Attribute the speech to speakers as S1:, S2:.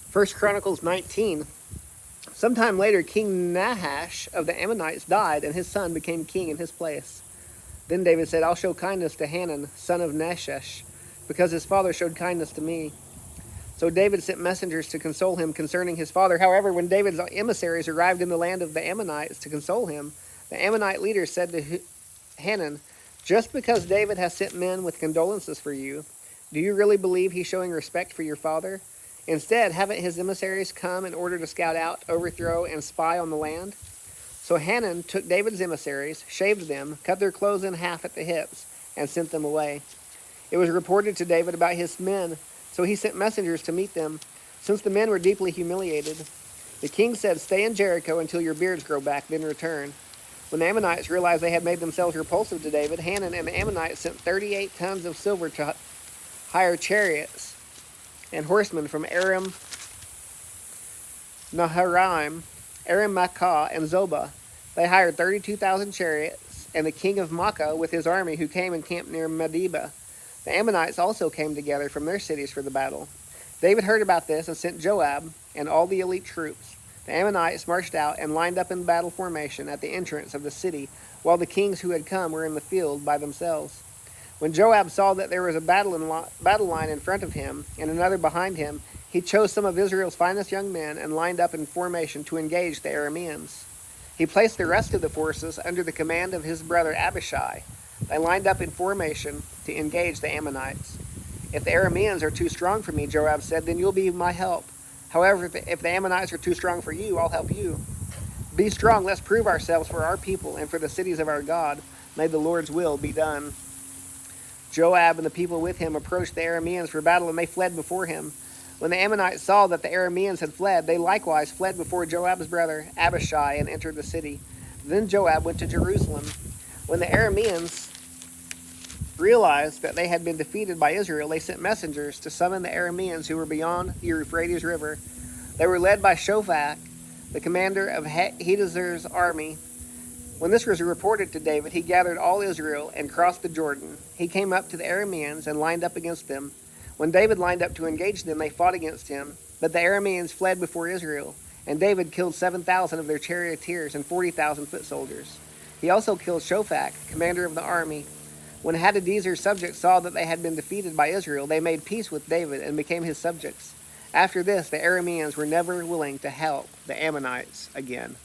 S1: First Chronicles 19. Sometime later, King Nahash of the Ammonites died, and his son became king in his place. Then David said, I'll show kindness to Hanun, son of Nahash, because his father showed kindness to me. So David sent messengers to console him concerning his father. However, when David's emissaries arrived in the land of the Ammonites to console him, the Ammonite leaders said to Hanun, just because David has sent men with condolences for you, do you really believe he's showing respect for your father? Instead, haven't his emissaries come in order to scout out, overthrow, and spy on the land? So Hanun took David's emissaries, shaved them, cut their clothes in half at the hips, and sent them away. It was reported to David about his men, so he sent messengers to meet them. Since the men were deeply humiliated, the king said, stay in Jericho until your beards grow back, then return. When the Ammonites realized they had made themselves repulsive to David, Hanun and the Ammonites sent 38 tons of silver to hire chariots and horsemen from Aram Naharaim, Aram Makkah, and Zobah. They hired 32,000 chariots, and the king of Makkah with his army, who came and camped near Medeba. The Ammonites also came together from their cities for the battle. David heard about this and sent Joab and all the elite troops. The Ammonites marched out and lined up in battle formation at the entrance of the city, while the kings who had come were in the field by themselves. When Joab saw that there was a battle line in front of him and another behind him, he chose some of Israel's finest young men and lined up in formation to engage the Arameans. He placed the rest of the forces under the command of his brother Abishai. They lined up in formation to engage the Ammonites. If the Arameans are too strong for me, Joab said, then you'll be my help. However, if the Ammonites are too strong for you, I'll help you. Be strong, let's prove ourselves for our people and for the cities of our God. May the Lord's will be done. Joab and the people with him approached the Arameans for battle, and they fled before him. When the Ammonites saw that the Arameans had fled, they likewise fled before Joab's brother Abishai and entered the city. Then Joab went to Jerusalem. When the Arameans realized that they had been defeated by Israel, they sent messengers to summon the Arameans who were beyond the Euphrates River. They were led by Shophak, the commander of Hadazer's army. When this was reported to David, he gathered all Israel and crossed the Jordan. He came up to the Arameans and lined up against them. When David lined up to engage them, they fought against him. But the Arameans fled before Israel, and David killed 7,000 of their charioteers and 40,000 foot soldiers. He also killed Shophak, commander of the army. When Hadadezer's subjects saw that they had been defeated by Israel, they made peace with David and became his subjects. After this, the Arameans were never willing to help the Ammonites again.